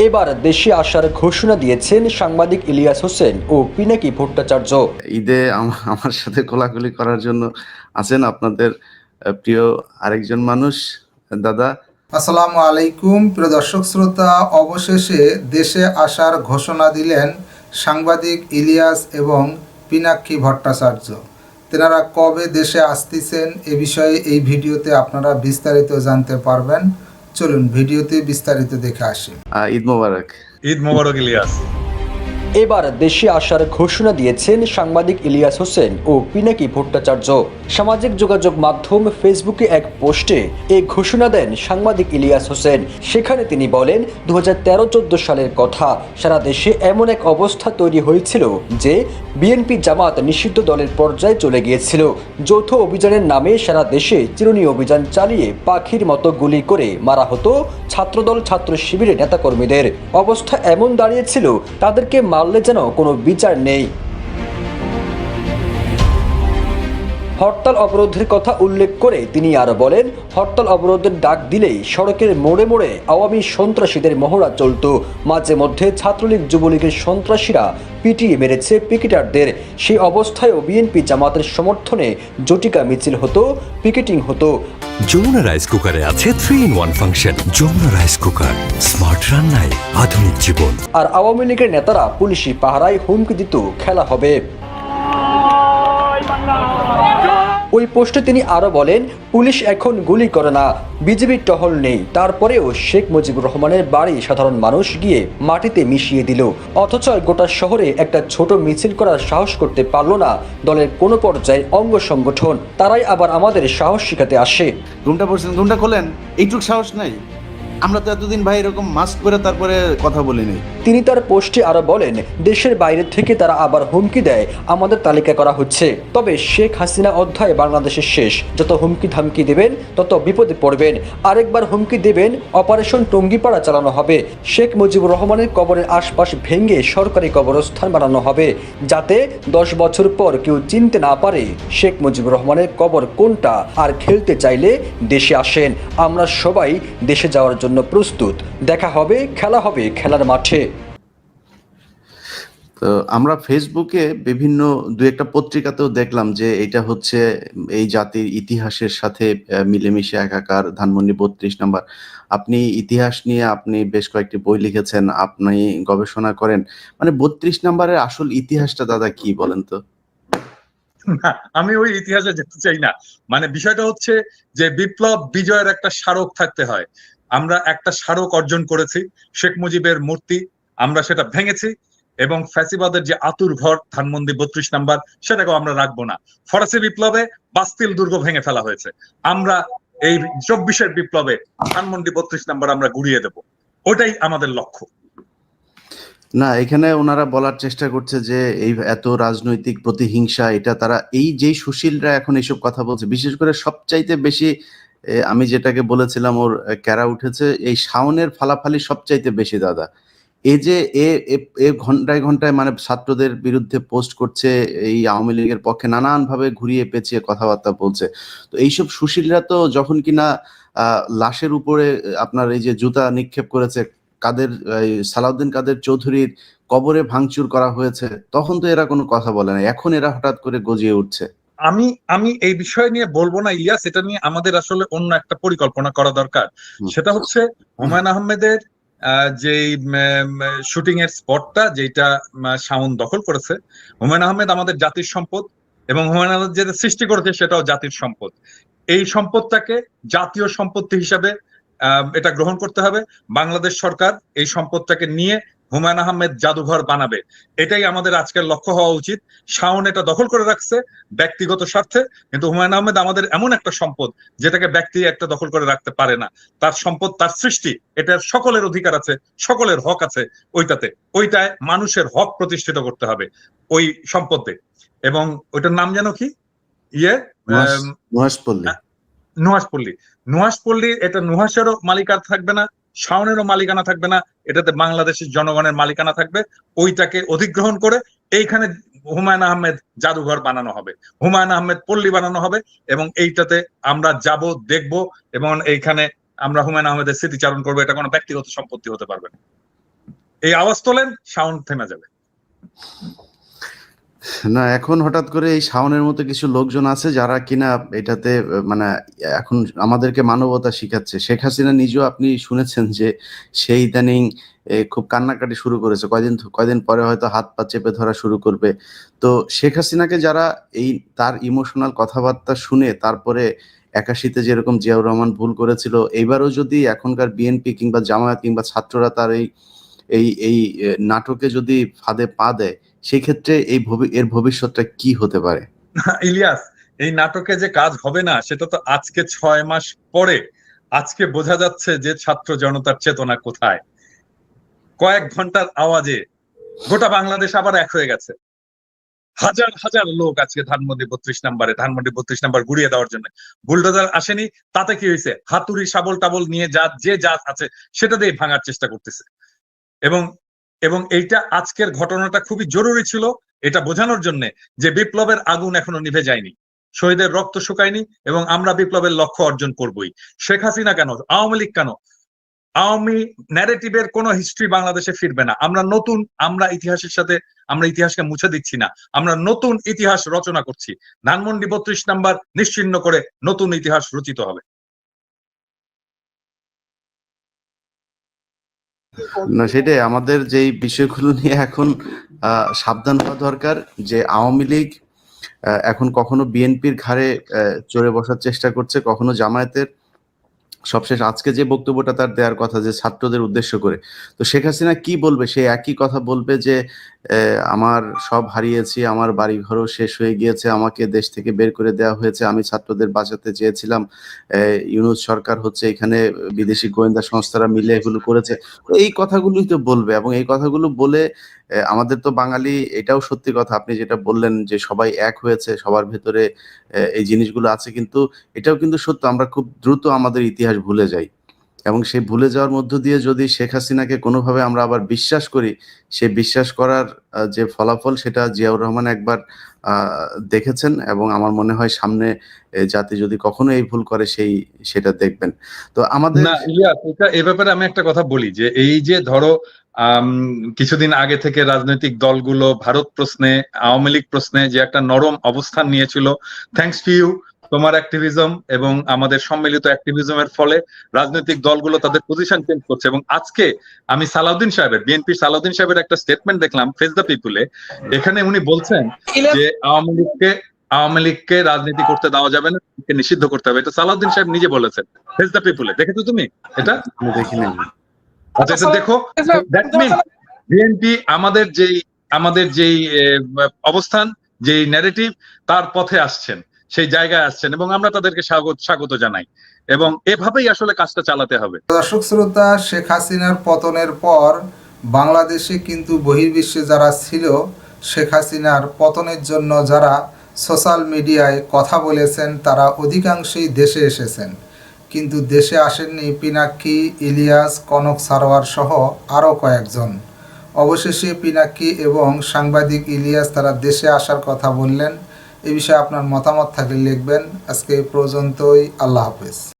এবার দেশে আসার ঘোষণা দিয়েছেন সাংবাদিক ইলিয়াস হোসেন ও পিনাকি ভট্টাচার্য। ঈদে আমার সাথে কোলাকুলি করার জন্য আছেন আপনাদের প্রিয় আরেকজন মানুষ, দাদা। আসসালামু আলাইকুম প্রিয় দর্শক শ্রোতা, অবশেষে দেশে আসার ঘোষণা দিলেন সাংবাদিক ইলিয়াস এবং পিনাক্ষী ভট্টাচার্য। তেনারা কবে দেশে আসতেছেন এ বিষয়ে এই ভিডিওতে আপনারা বিস্তারিত জানতে পারবেন। চলুন ভিডিওতে বিস্তারিত দেখে আসি। ঈদ মোবারক। ঈদ মোবারক ইলিয়াস। এবার দেশে আসার ঘোষণা দিয়েছেন সাংবাদিক ইলিয়াস হোসেন ও পিনাকি ভট্টাচার্য। সামাজিক যোগাযোগ মাধ্যম ফেসবুকে এক পোস্টে এই ঘোষণা দেন সাংবাদিক ইলিয়াস হোসেন। সেখানে তিনি বলেন, 2013-14 সালের কথা। সারা দেশে এমন এক অবস্থা তৈরি হয়েছিল যে বিএনপি জামাত নিষিদ্ধ দলের পর্যায়ে চলে গিয়েছিল। যৌথ অভিযানের নামে সারা দেশে চিরুনি অভিযান চালিয়ে পাখির মতো গুলি করে মারা হতো ছাত্রদল ছাত্র শিবিরের নেতাকর্মীদের। অবস্থা এমন দাঁড়িয়েছিল তাদেরকে মারলে যেন কোনো বিচার নেই। হরতাল অবরোধের কথা উল্লেখ করে তিনি আরো বলেন, হরতাল অবরোধের ডাক দিলেই সড়কের মোড়ে মোড়ে আওয়ামী সন্ত্রাসীদের মহড়া চলত। মাঝে মধ্যে ছাত্রলীগ যুবলীগের সন্ত্রাসীরা পিটিয়ে মেরেছে পিকেটারদের। সেই অবস্থায়ও বিএনপি জামাতের সমর্থনে জটিকা মিছিল হতো, পিকেটিং হতো। যমুনা রাইস কুকারে আছে 3-in-1 function. Jamuna rice cooker, smart রান্নায় আধুনিক জীবন। আর আওয়ামী লীগের নেতারা পুলিশি পাহারায় হুমকি দিত খেলা হবে। ওই পোস্টে তিনি আরো বলেন, পুলিশ এখন গুলি করে না, বিজিবির টহল নেই, তারপরেও শেখ মুজিবুর রহমানের বাড়ি সাধারণ মানুষ গিয়ে মাটিতে মিশিয়ে দিল। অথচ গোটা শহরে একটা ছোট মিছিল করার সাহস করতে পারল না দলের কোনো পর্যায়ের অঙ্গ সংগঠন। তারাই আবার আমাদের সাহস শিখাতে আসে। ঘুমটা পড়ছেন, ঘুমটা খোলেন, এইটুক সাহস নাই? আমরা তো এতদিন ভাই এরকম মাস্ক করে তারপরে কথা বলিনি। তিনি তার পোস্টে আরো বলেন, দেশের বাইরে থেকে তারা আবার হুমকি দেয় আমাদের তালিকা করা হচ্ছে। তবে শেখ হাসিনা অধ্যায় বাংলাদেশের শেষ। যত হুমকি ধামকি দেবেন তত বিপদে পড়বেন। আরেকবার হুমকি দেবেন, অপারেশন টঙ্গিপাড়া চালানো হবে। শেখ মুজিবুর রহমানের কবরের আশপাশ ভেঙে সরকারি কবরস্থান বানানো হবে, যাতে 10 বছর পর কেউ চিনতে না পারে শেখ মুজিবুর রহমানের কবর কোনটা। আর খেলতে চাইলে দেশে আসেন, আমরা সবাই দেশে যাওয়ার জন্য প্রস্তুত। দেখা হবে, খেলা হবে খেলার মাঠে। তো আমরা ফেসবুকে বিভিন্ন দু একটা পত্রিকাতেও দেখলাম যে এটা হচ্ছে এই জাতির ইতিহাসের সাথে মিলেমিশে একাকার। ধানমন্ডি 32 নাম্বার। আপনি ইতিহাস নিয়ে আপনি বেশ কয়েকটি বই লিখেছেন, আপনি গবেষণা করেন। মানে 32 নাম্বারের আসল ইতিহাসটা দাদা কি বলেন তো? আমি ওই ইতিহাসে যেতে চাই না। মানে বিষয়টা হচ্ছে যে বিপ্লব বিজয়ের একটা স্মারক থাকতে হয়। আমরা একটা স্মারক অর্জন করেছি, শেখ মুজিবের মূর্তি, আমরা সেটা ভেঙেছি এবং ফ্যাসিবাদের যে আতুর ঘর ধানমন্ডি 32 নাম্বার সেটাকেও আমরা রাখবো না। ফরাসি বিপ্লবে বাস্তিল দুর্গ ভেঙে ফেলা হয়েছে, আমরা এই 24-এর বিপ্লবে ধানমন্ডি 32 নাম্বার আমরা গুড়িয়ে দেব। ওটাই আমাদের লক্ষ্য। না, এখানে ওনারা বলার চেষ্টা করছে যে এই এত রাজনৈতিক প্রতিহিংসা, এটা তারা এই যে সুশীলরা এখন এইসব কথা বলছে, বিশেষ করে সবচাইতে বেশি আমি যেটাকে বলেছিলাম ওর ক্যারা উঠেছে, এই শাওনের ফালাফালি সবচাইতে বেশি দাদা। এই যে এ ঘন্টায় ঘন্টায় মানে ছাত্রদের বিরুদ্ধে পোস্ট করছে, এই আওয়ামী লীগের পক্ষে নানান ভাবে ঘুরিয়ে পেঁচিয়ে কথাবার্তা বলছে। তো এইসব সুশীলরা তো যখন কিনা লাশের উপরে আপনার এই যে জুতা নিক্ষেপ করেছে, কাদের সালাউদ্দিন কাদের চৌধুরীর কবরে ভাঙচুর করা হয়েছে, তখন তো এরা কোনো কথা বলে না। এখন এরা হঠাৎ করে গজিয়ে উঠছে। আমি আমি এই বিষয় নিয়ে বলবো না ইলিয়াস, এটা নিয়ে আমাদের আসলে অন্য একটা পরিকল্পনা করা দরকার। সেটা হচ্ছে হুমায়ুন আহমেদের যে শুটিং এর স্পটটা যেটা শাওন দখল করেছে। হুমায়ুন আহমেদ আমাদের জাতির সম্পদ এবং হুমায়ুন আহমেদ যেটা সৃষ্টি করেছে সেটাও জাতির সম্পদ। এই সম্পদটাকে জাতীয় সম্পত্তি হিসাবে এটা গ্রহণ করতে হবে। বাংলাদেশ সরকার এই সম্পদটাকে নিয়ে হুমায়ুন আহমেদ জাদুঘর বানাবে, এটাই আমাদের আজকের লক্ষ্য হওয়া উচিত। শাওন এটা দখল করে রাখছে ব্যক্তিগত স্বার্থে, কিন্তু হুমায়ুন আহমেদ আমাদের এমন একটা সম্পদ যেটাকে ব্যক্তি একটা দখল করে রাখতে পারে না। তার সম্পদ, তার সৃষ্টি, এটার সকলের অধিকার আছে, সকলের হক আছে ওইটায় মানুষের হক প্রতিষ্ঠিত করতে হবে ওই সম্পদে। এবং ওইটার নাম যেন কি, নুহাশপল্লী। নুহাশপল্লী। এটা নুহাশেরও মালিকানা থাকবে না, শাওনেরও মালিকানা থাকবে না, এটাতে বাংলাদেশের জনগণের মালিকানা থাকবে। ওইটাকে অধিগ্রহণ করে এইখানে হুমায়ুন আহমেদ জাদুঘর বানানো হবে, হুমায়ুন আহমেদ পল্লী বানানো হবে এবং এইটাতে আমরা যাব, দেখব এবং এইখানে আমরা হুমায়ুন আহমেদের স্মৃতিচারণ করবো। এটা কোনো ব্যক্তিগত সম্পত্তি হতে পারবে না। এই আওয়াজ তোলেন, সাউন্ড থেমে যাবে। না, এখন হঠাৎ করে এই শাওনের মতো কিছু লোকজন আছে যারা কিনা এটাতে মানে এখন আমাদেরকে মানবতা শিখাচ্ছে। শেখ হাসিনা নিজেও আপনি শুনেছেন যে সে ইদানিং খুব কান্নাকাটি শুরু করেছে। কয়দিন পরে হয়তো হাত পা চেপে ধরা শুরু করবে। তো শেখ হাসিনাকে যারা এই তার ইমোশনাল কথাবার্তা শুনে তারপরে ৮১-তে যেরকম জিয়াউর রহমান ভুল করেছিল, এইবারও যদি এখনকার বিএনপি কিংবা জামায়াত কিংবা ছাত্ররা তার এই নাটকে যদি ফাঁদে পা দেয়, সেক্ষেত্রে এর ভবিষ্যৎটা কি হতে পারে? ইলিয়াস, এই নাটকে যে কাজ হবে না সেটা তো আজকে 6 মাস পরে আজকে বোঝা যাচ্ছে যে ছাত্র জনতার চেতনা কোথায়। কয়েক ঘন্টার আওয়াজে গোটা বাংলাদেশ আবার এক হয়ে গেছে। হাজার হাজার লোক আজকে ধানমন্ডি 32 নাম্বার গুড়িয়ে দেওয়ার জন্য। বুলডোজার আসেনি, তাতে কি হয়েছে? হাতুড়ি শাবল টাবল নিয়ে যা আছে সেটা দিয়ে ভাঙার চেষ্টা করতেছে। এবং এবং এইটা আজকের ঘটনাটা খুবই জরুরি ছিল এটা বোঝানোর জন্য যে বিপ্লবের আগুন এখনো নিভে যায়নি, শহীদের রক্ত শুকায়নি, এবং আমরা বিপ্লবের লক্ষ্য অর্জন করবই। শেখ হাসিনা কেন, আওয়ামী লীগ কেন, আওয়ামী ন্যারেটিভের কোনো হিস্ট্রি বাংলাদেশে ফিরবে না। আমরা ইতিহাসের সাথে আমরা ইতিহাসকে মুছে দিচ্ছি না, আমরা নতুন ইতিহাস রচনা করছি। ধানমন্ডি 32 নাম্বার নিশ্চিহ্ন করে নতুন ইতিহাস রচিত হবে। না, সেটাই আমাদের যেই বিষয়গুলো নিয়ে এখন সাবধান হওয়া দরকার, যে আওয়ামী লীগ এখন কখনো বিএনপির ঘাড়ে চড়ে বসার চেষ্টা করছে, কখনো জামায়াতের। সবশেষ আজকে যে বক্তব্যটা তার দেওয়ার কথা যে ছাত্রদের উদ্দেশ্য করে, তো শেখ হাসিনা কি বলবে? সে একই কথা বলবে যে আমার সব হারিয়েছি, আমার বাড়ি ঘরও শেষ হয়ে গিয়েছে, আমাকে দেশ থেকে বের করে দেওয়া হয়েছে, আমি ছাত্রদের বাঁচাতে চেয়েছিলাম, ইউনূস সরকার হচ্ছে এখানে বিদেশি গোয়েন্দা সংস্থারা মিলে এগুলো করেছে। তো এই কথাগুলোই তো বলবে, এবং এই কথাগুলো বলে আমাদের তো বাঙালি, এটাও সত্যি কথা আপনি যেটা বললেন যে সবাই এক হয়েছে, সবার ভেতরে এই জিনিসগুলো আছে, কিন্তু এটাও কিন্তু সত্য আমরা খুব দ্রুত আমাদের ইতিহাস ভুলে যাই, এবং সেই ভুলে যাওয়ার মধ্য দিয়ে যদি শেখ হাসিনাকে কোনোভাবে আমরা আবার বিশ্বাস করি, সে বিশ্বাস করার যে ফলাফল সেটা জিয়াউর রহমান একবার দেখেছেন, এবং আমার মনে হয় সামনে জাতি যদি কখনো এই ভুল করে সেটা দেখবেন। তো আমাদের না ইলিয়াস, এ ব্যাপারে আমি একটা কথা বলি যে এই যে ধরো কিছুদিন আগে থেকে রাজনৈতিক দলগুলো ভারত প্রশ্নে, আওয়ামী লীগ প্রশ্নে যে একটা নরম অবস্থান নিয়েছিল, থ্যাঙ্কস টু ইউ, তোমার অ্যাক্টিভিজম এবং আমাদের সম্মিলিত অ্যাক্টিভিজমের ফলে রাজনৈতিক দলগুলো তাদের পজিশন চেঞ্জ করছে। এবং আজকে আমি বিএনপির সালাউদ্দিন সাহেবের একটা স্টেটমেন্ট দেখলাম ফেস দ্য পিপুলে। এখানে উনি বলছেন যে আওয়ামী লীগকে রাজনীতি করতে দেওয়া যাবে না, নিষিদ্ধ করতে হবে। এটা সালাউদ্দিন সাহেব নিজে বলেছেন ফেস দ্য পিপুলে। দেখেছো তুমি এটা? আমি দেখিনি। আচ্ছা, এটা দেখো। দ্যাট মিন বিএনপি আমাদের যেই অবস্থান, যেই ন্যারেটিভ, তার পথে আসছেন, সেই জায়গায় আসছেন, এবং আমরা তাদেরকে স্বাগত জানাই, এবং এভাবেই আসলে কাজটা চালাতে হবে। দর্শক শ্রোতা, শেখ হাসিনার পতনের পর বাংলাদেশে কিন্তু বহির্বিশ্বে যারা ছিল, শেখ হাসিনার পতনের জন্য যারা সোশ্যাল মিডিয়ায় কথা বলেছেন, তারা অধিকাংশই দেশে এসেছেন, কিন্তু দেশে আসেননি পিনাক্কি, ইলিয়াস, কনক সারোয়ার সহ আরও কয়েকজন। অবশেষে পিনাক্কি এবং সাংবাদিক ইলিয়াস তারা দেশে আসার কথা বললেন। এ বিষয়ে আপনার মতামত থাকলে লিখবেন। আজকে এই পর্যন্তই। আল্লাহ হাফেজ।